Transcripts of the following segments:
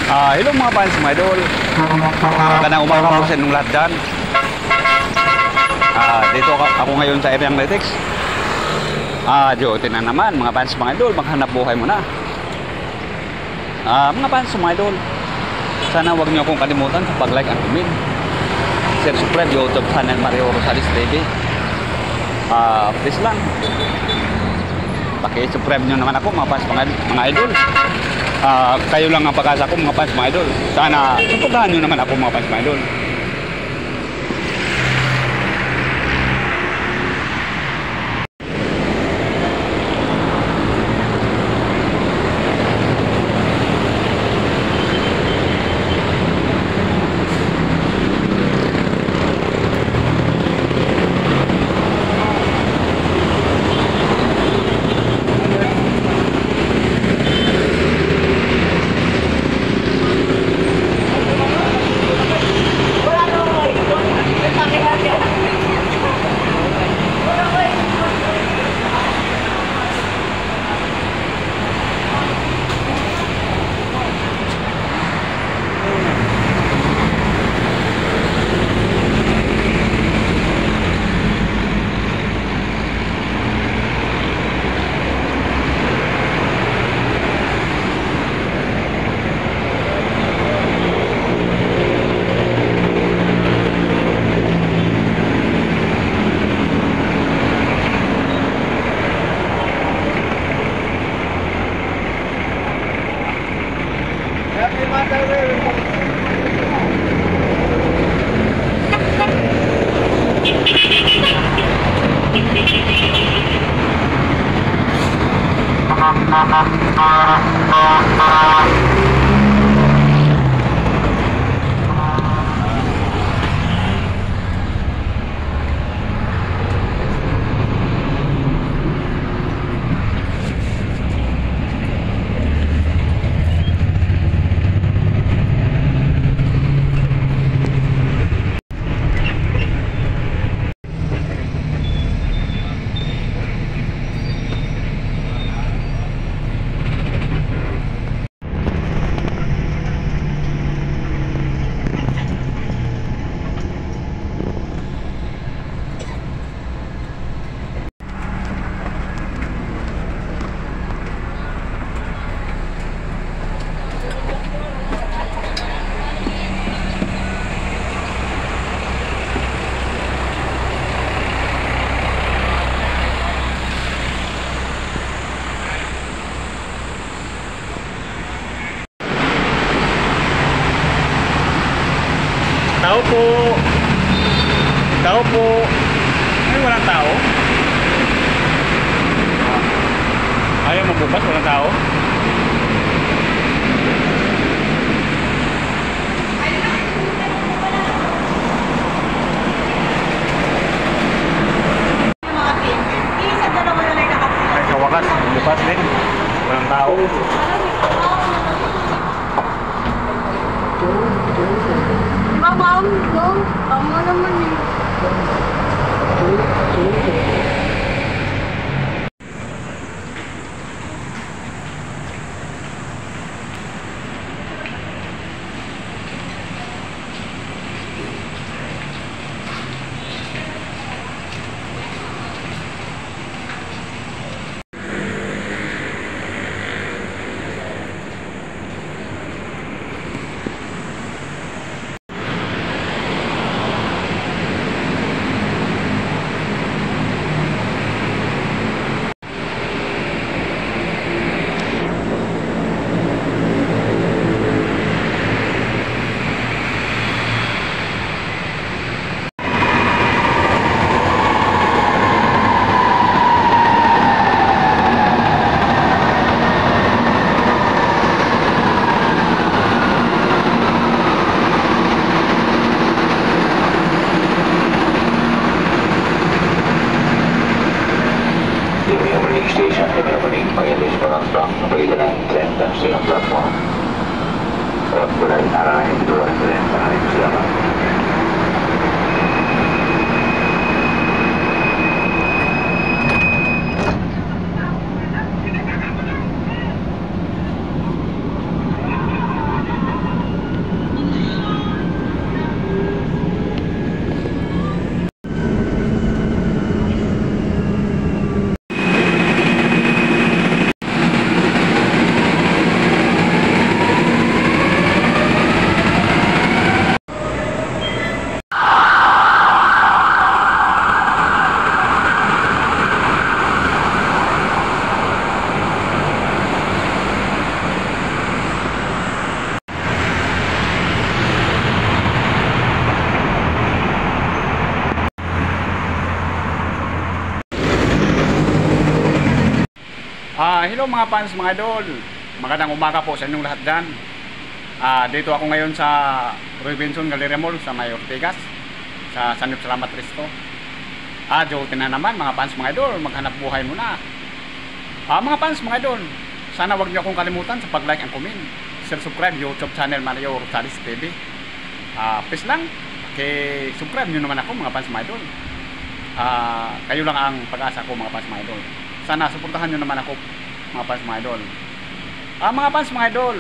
Hello mga fans, mga idol. Magandang umaga po sa inyong lahat dyan. Dito ako ngayon sa Area Analytics. Duty na naman mga fans, mga idol. Maghanap buhay muna. Mga fans, mga idol, sana huwag niyo akong kalimutan sa pag-like at comment. Share, subscribe YouTube channel Mario Rosales TV. Please lang, paki-subscribe nyo naman ako mga fans, mga idol. Kayo lang ang pag-asa ko mga fans, mga idol. Sana suportahan nyo naman ako mga fans, mga idol. Tao po. Tao po. Ay, walang tao. Ayaw magbukas, walang tao. Ay, sa wakas, bukas din. Walang tao. Mom, no, tama naman eh. Hello mga fans, mga idol. Magandang umaga po sa inyong lahat dyan. Dito ako ngayon sa Robinson Galleria Mall sa May Ortigas, sa Sanip Salamat Cristo. Duty na naman mga fans, mga idol. Maghanap buhay muna. Mga fans, mga idol, sana wag niyo akong kalimutan sa pag-like and comment. Share, subscribe YouTube channel Mario Rosales TV. Please lang, subscribe niyo naman ako mga fans, mga idol. Kayo lang ang pag-asa ko mga fans, mga idol. Sana suportahan nyo naman ako mga fans, mga idol. Mga fans, mga idol,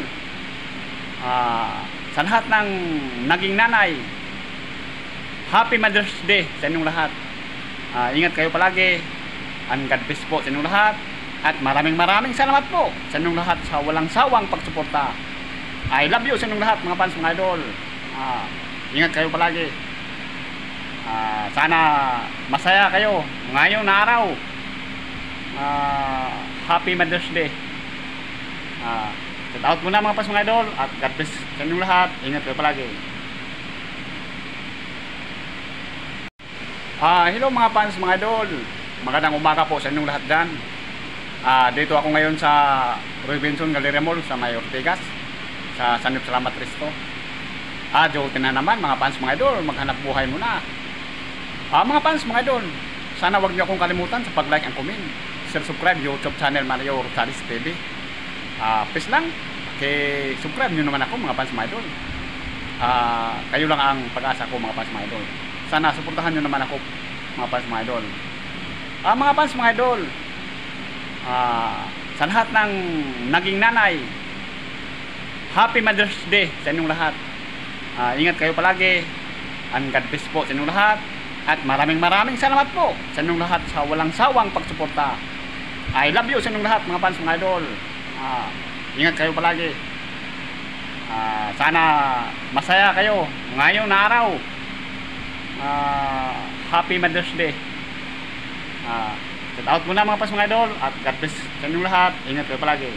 sa lahat ng naging nanay, Happy Mother's Day sa inyong lahat. Ingat kayo palagi, and God bless po sa inyong lahat. At maraming salamat po sa inyong lahat sa walang sawang pagsuporta. I love you sa inyong lahat mga fans, mga idol. Ingat kayo palagi. Sana masaya kayo ngayong araw. Happy Mother's Day. Shout out muna mga fans, mga idol. At God bless sa inyong lahat. Ingat kayo palagi. Hello mga fans, mga idol. Magandang umaga po sa inyong lahat dyan. Dito ako ngayon sa Robinson Galleria Mall sa May Ortigas, sa Sanip Salamat Cristo. Duty na naman mga fans, mga idol. Maghanap buhay muna. Mga fans, mga idol, sana wag niyo akong kalimutan sa pag-like and comment. Share, subscribe YouTube channel Mario Rosales TV. Please lang, subscribe niyo naman ako mga fans, mga idol. Kayo lang ang pag-asa ko mga fans, mga idol. Sana suportahan niyo naman ako mga fans, mga idol. Mga fans, mga idol, sa lahat ng naging nanay, Happy Mother's Day sa inyong lahat. Ingat kayo palagi, and God bless po sa inyong lahat. At maraming salamat po sa inyong lahat sa walang sawang pagsuporta. I love you sa inyong lahat mga fans, mga idol. Ingat kayo palagi. Sana masaya kayo ngayong araw. Happy Mother's Day. Shout out muna mga fans, mga idol. At God bless sa inyong lahat. Ingat kayo palagi.